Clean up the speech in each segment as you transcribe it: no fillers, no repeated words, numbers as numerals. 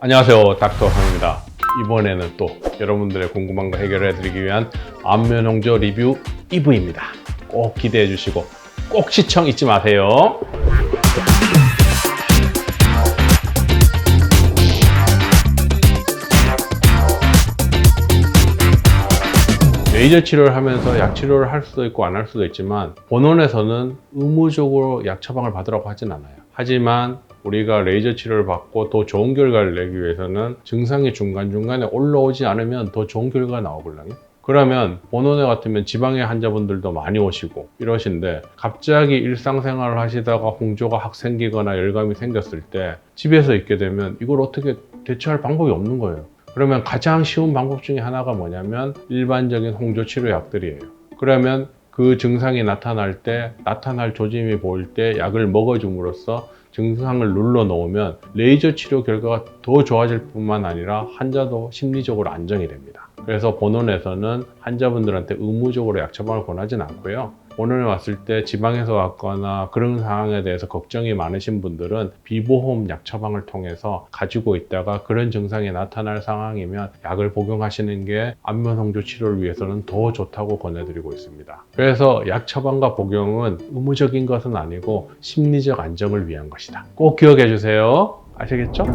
안녕하세요, 닥터성입니다. 이번에는 또 여러분들의 궁금한 거 해결해 드리기 위한 안면홍조 리뷰 2부입니다. 꼭 기대해 주시고 꼭 시청 잊지 마세요. 레이저 치료를 하면서 약 치료를 할 수도 있고 안 할 수도 있지만 본원에서는 의무적으로 약 처방을 받으라고 하진 않아요. 하지만 우리가 레이저 치료를 받고 더 좋은 결과를 내기 위해서는 증상이 중간중간에 올라오지 않으면 더 좋은 결과가 나오거든요. 그러면 본원에 같으면 지방의 환자분들도 많이 오시고 이러신데 갑자기 일상생활을 하시다가 홍조가 확 생기거나 열감이 생겼을 때 집에서 있게 되면 이걸 어떻게 대처할 방법이 없는 거예요. 그러면 가장 쉬운 방법 중에 하나가 뭐냐면 일반적인 홍조 치료 약들이에요. 그러면 그 증상이 나타날 때, 나타날 조짐이 보일 때 약을 먹어줌으로써 증상을 눌러 놓으면 레이저 치료 결과가 더 좋아질 뿐만 아니라 환자도 심리적으로 안정이 됩니다. 그래서 본원에서는 환자분들한테 의무적으로 약 처방을 권하진 않고요. 본원에 왔을 때 지방에서 왔거나 그런 상황에 대해서 걱정이 많으신 분들은 비보험 약 처방을 통해서 가지고 있다가 그런 증상이 나타날 상황이면 약을 복용하시는 게 안면홍조 치료를 위해서는 더 좋다고 권해드리고 있습니다. 그래서 약 처방과 복용은 의무적인 것은 아니고 심리적 안정을 위한 것이다. 꼭 기억해 주세요. 아시겠죠?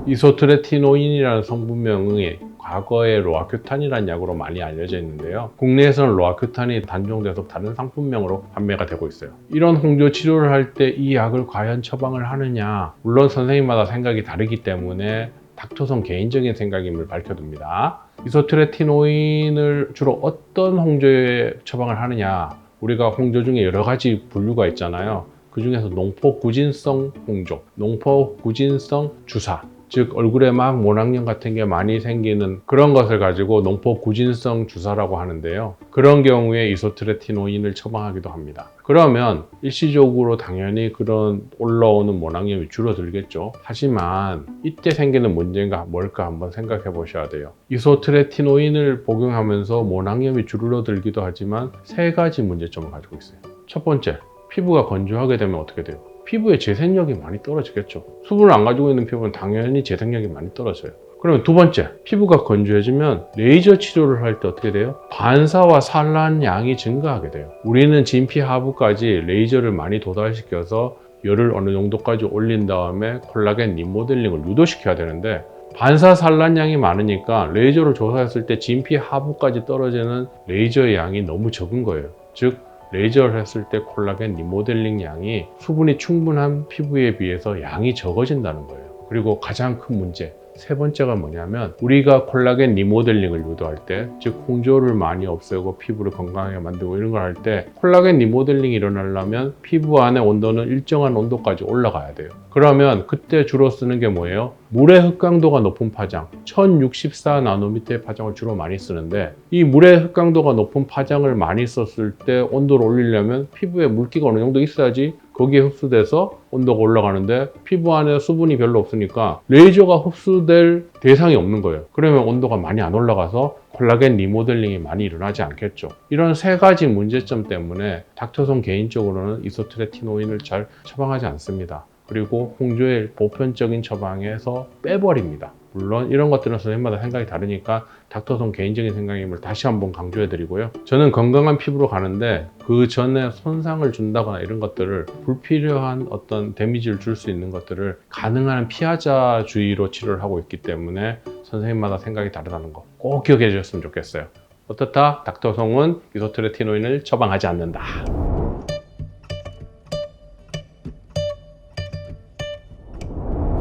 이소트레티노인이라는 성분명이 과거에 로아큐탄이라는 약으로 많이 알려져 있는데요. 국내에서는 로아큐탄이 단종돼서 다른 상품명으로 판매가 되고 있어요. 이런 홍조 치료를 할 때 이 약을 과연 처방을 하느냐? 물론 선생님마다 생각이 다르기 때문에 닥터성 개인적인 생각임을 밝혀둡니다. 이소트레티노인을 주로 어떤 홍조에 처방을 하느냐? 우리가 홍조 중에 여러 가지 분류가 있잖아요. 그 중에서 농포구진성 홍조, 농포구진성 주사, 즉 얼굴에 막 모낭염 같은 게 많이 생기는 그런 것을 가지고 농포구진성 주사라고 하는데요. 그런 경우에 이소트레티노인을 처방하기도 합니다. 그러면 일시적으로 당연히 그런 올라오는 모낭염이 줄어들겠죠. 하지만 이때 생기는 문제가 뭘까 한번 생각해 보셔야 돼요. 이소트레티노인을 복용하면서 모낭염이 줄어들기도 하지만 세 가지 문제점을 가지고 있어요. 첫 번째, 피부가 건조하게 되면 어떻게 돼요? 피부의 재생력이 많이 떨어지겠죠. 수분을 안 가지고 있는 피부는 당연히 재생력이 많이 떨어져요. 그러면 두 번째, 피부가 건조해지면 레이저 치료를 할 때 어떻게 돼요? 반사와 산란량이 증가하게 돼요. 우리는 진피 하부까지 레이저를 많이 도달시켜서 열을 어느 정도까지 올린 다음에 콜라겐 리모델링을 유도시켜야 되는데 반사 산란량이 많으니까 레이저를 조사했을 때 진피 하부까지 떨어지는 레이저의 양이 너무 적은 거예요. 즉 레이저를 했을 때 콜라겐 리모델링 양이 수분이 충분한 피부에 비해서 양이 적어진다는 거예요. 그리고 가장 큰 문제, 세 번째가 뭐냐면 우리가 콜라겐 리모델링을 유도할 때, 즉 홍조를 많이 없애고 피부를 건강하게 만들고 이런 걸 할 때 콜라겐 리모델링이 일어나려면 피부 안의 온도는 일정한 온도까지 올라가야 돼요. 그러면 그때 주로 쓰는 게 뭐예요? 물의 흑강도가 높은 파장, 1064나노미터의 파장을 주로 많이 쓰는데 이 물의 흑강도가 높은 파장을 많이 썼을 때 온도를 올리려면 피부에 물기가 어느 정도 있어야지 거기에 흡수돼서 온도가 올라가는데 피부 안에 수분이 별로 없으니까 레이저가 흡수될 대상이 없는 거예요. 그러면 온도가 많이 안 올라가서 콜라겐 리모델링이 많이 일어나지 않겠죠. 이런 세 가지 문제점 때문에 닥터성 개인적으로는 이소트레티노인을 잘 처방하지 않습니다. 그리고 홍조의 보편적인 처방에서 빼버립니다. 물론 이런 것들은 선생님마다 생각이 다르니까 닥터성 개인적인 생각임을 다시 한번 강조해 드리고요. 저는 건강한 피부로 가는데 그 전에 손상을 준다거나 이런 것들을 불필요한 어떤 데미지를 줄 수 있는 것들을 가능한 피하자 주의로 치료를 하고 있기 때문에 선생님마다 생각이 다르다는 거 꼭 기억해 주셨으면 좋겠어요. 어떻다? 닥터성은 이소트레티노인을 처방하지 않는다.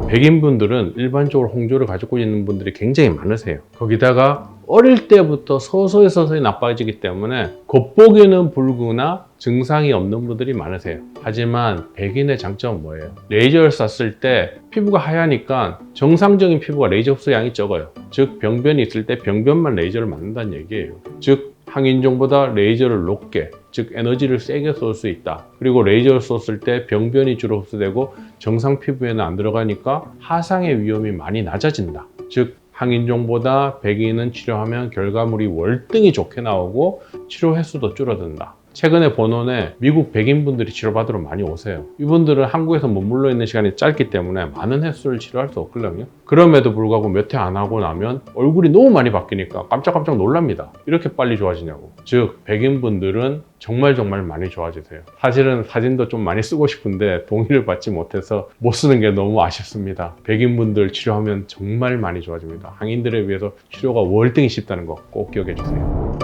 백인분들은 일반적으로 홍조를 가지고 있는 분들이 굉장히 많으세요. 거기다가 어릴 때부터 서서히 나빠지기 때문에 겉보기는 붉으나 증상이 없는 분들이 많으세요. 하지만 백인의 장점은 뭐예요? 레이저를 쐈을 때 피부가 하얘니까 정상적인 피부가 레이저 흡수 양이 적어요. 즉 병변이 있을 때 병변만 레이저를 맞는다는 얘기예요. 즉 항인종보다 레이저를 높게, 즉 에너지를 세게 쏠 수 있다. 그리고 레이저를 쐈을 때 병변이 주로 흡수되고 정상 피부에는 안 들어가니까 하상의 위험이 많이 낮아진다. 즉 항인종보다 백인은 치료하면 결과물이 월등히 좋게 나오고 치료 횟수도 줄어든다. 최근에 본원에 미국 백인분들이 치료받으러 많이 오세요. 이분들은 한국에서 머물러 있는 시간이 짧기 때문에 많은 횟수를 치료할 수 없거든요. 그럼에도 불구하고 몇 회 안 하고 나면 얼굴이 너무 많이 바뀌니까 깜짝깜짝 놀랍니다. 이렇게 빨리 좋아지냐고. 즉 백인분들은 정말 많이 좋아지세요. 사실은 사진도 좀 많이 쓰고 싶은데 동의를 받지 못해서 못 쓰는 게 너무 아쉽습니다. 백인분들 치료하면 정말 많이 좋아집니다. 항인들에 비해서 치료가 월등히 쉽다는 거 꼭 기억해 주세요.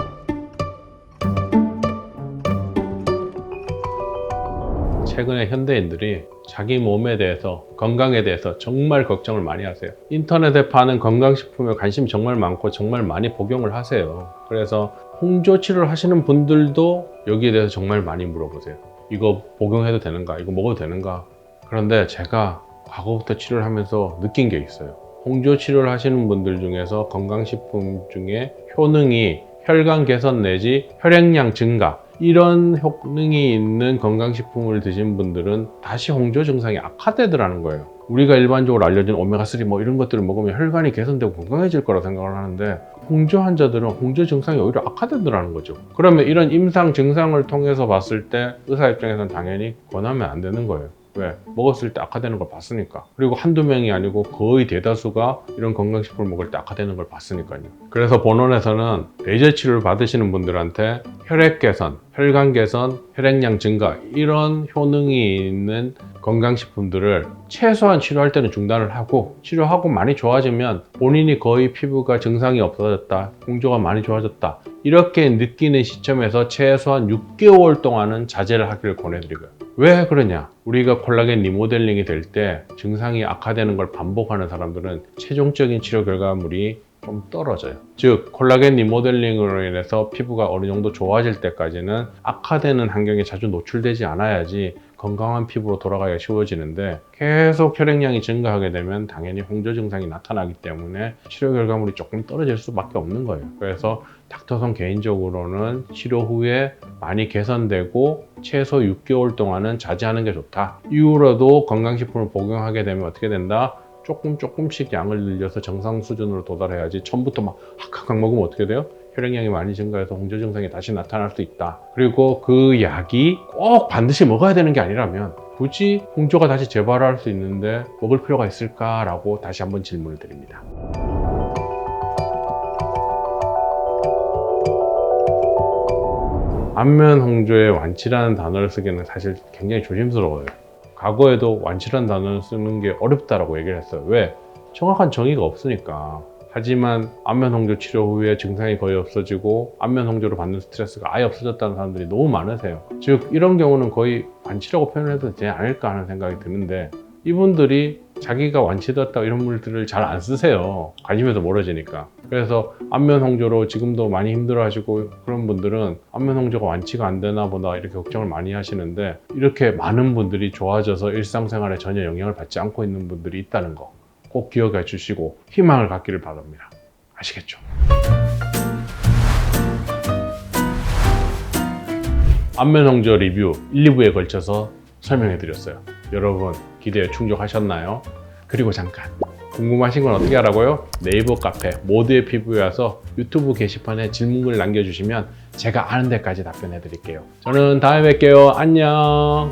최근에 현대인들이 자기 몸에 대해서, 건강에 대해서 정말 걱정을 많이 하세요. 인터넷에 파는 건강식품에 관심이 정말 많고 정말 많이 복용을 하세요. 그래서 홍조 치료를 하시는 분들도 여기에 대해서 정말 많이 물어보세요. 이거 복용해도 되는가? 이거 먹어도 되는가? 그런데 제가 과거부터 치료를 하면서 느낀 게 있어요. 홍조 치료를 하시는 분들 중에서 건강식품 중에 효능이 혈관 개선 내지 혈액량 증가, 이런 효능이 있는 건강식품을 드신 분들은 다시 홍조 증상이 악화되더라는 거예요. 우리가 일반적으로 알려진 오메가3 뭐 이런 것들을 먹으면 혈관이 개선되고 건강해질 거라 생각을 하는데 홍조 환자들은 홍조 증상이 오히려 악화되더라는 거죠. 그러면 이런 임상 증상을 통해서 봤을 때 의사 입장에서는 당연히 권하면 안 되는 거예요. 왜? 먹었을 때 악화되는 걸 봤으니까. 그리고 한두 명이 아니고 거의 대다수가 이런 건강식품을 먹을 때 악화되는 걸 봤으니까요. 그래서 본원에서는 레이저 치료를 받으시는 분들한테 혈액 개선, 혈관 개선, 혈액량 증가 이런 효능이 있는 건강식품들을 최소한 치료할 때는 중단을 하고, 치료하고 많이 좋아지면 본인이 거의 피부가 증상이 없어졌다, 홍조가 많이 좋아졌다 이렇게 느끼는 시점에서 최소한 6개월 동안은 자제를 하기를 권해드리고요. 왜 그러냐? 우리가 콜라겐 리모델링이 될 때 증상이 악화되는 걸 반복하는 사람들은 최종적인 치료 결과물이 좀 떨어져요. 즉 콜라겐 리모델링으로 인해서 피부가 어느 정도 좋아질 때까지는 악화되는 환경에 자주 노출되지 않아야지 건강한 피부로 돌아가기가 쉬워지는데, 계속 혈액량이 증가하게 되면 당연히 홍조 증상이 나타나기 때문에 치료 결과물이 조금 떨어질 수밖에 없는 거예요. 그래서 닥터son 개인적으로는 치료 후에 많이 개선되고 최소 6개월 동안은 자제하는 게 좋다. 이후로도 건강식품을 복용하게 되면 어떻게 된다? 조금씩 양을 늘려서 정상 수준으로 도달해야지 처음부터 막 학학학 먹으면 어떻게 돼요? 혈액량이 많이 증가해서 홍조 증상이 다시 나타날 수 있다. 그리고 그 약이 꼭 반드시 먹어야 되는 게 아니라면 굳이 홍조가 다시 재발할 수 있는데 먹을 필요가 있을까라고 다시 한번 질문을 드립니다. 안면 홍조의 완치라는 단어를 쓰기에는 사실 굉장히 조심스러워요. 과거에도 완치라는 단어를 쓰는 게 어렵다라고 얘기를 했어요. 왜? 정확한 정의가 없으니까. 하지만 안면 홍조 치료 후에 증상이 거의 없어지고 안면 홍조로 받는 스트레스가 아예 없어졌다는 사람들이 너무 많으세요. 즉 이런 경우는 거의 완치라고 표현해도 되지 않을까 하는 생각이 드는데, 이분들이 자기가 완치됐다 이런 물들을 잘 안 쓰세요. 관심에서 멀어지니까. 그래서 안면 홍조로 지금도 많이 힘들어 하시고 그런 분들은 안면 홍조가 완치가 안 되나 보다 이렇게 걱정을 많이 하시는데, 이렇게 많은 분들이 좋아져서 일상생활에 전혀 영향을 받지 않고 있는 분들이 있다는 거 꼭 기억해 주시고 희망을 갖기를 바랍니다. 아시겠죠? 안면 홍조 리뷰 1, 2부에 걸쳐서 설명해 드렸어요. 여러분 기대에 충족하셨나요? 그리고 잠깐 궁금하신 건 어떻게 하라고요? 네이버 카페 모두의 피부에 와서 유튜브 게시판에 질문을 남겨주시면 제가 아는 데까지 답변해 드릴게요. 저는 다음에 뵐게요. 안녕.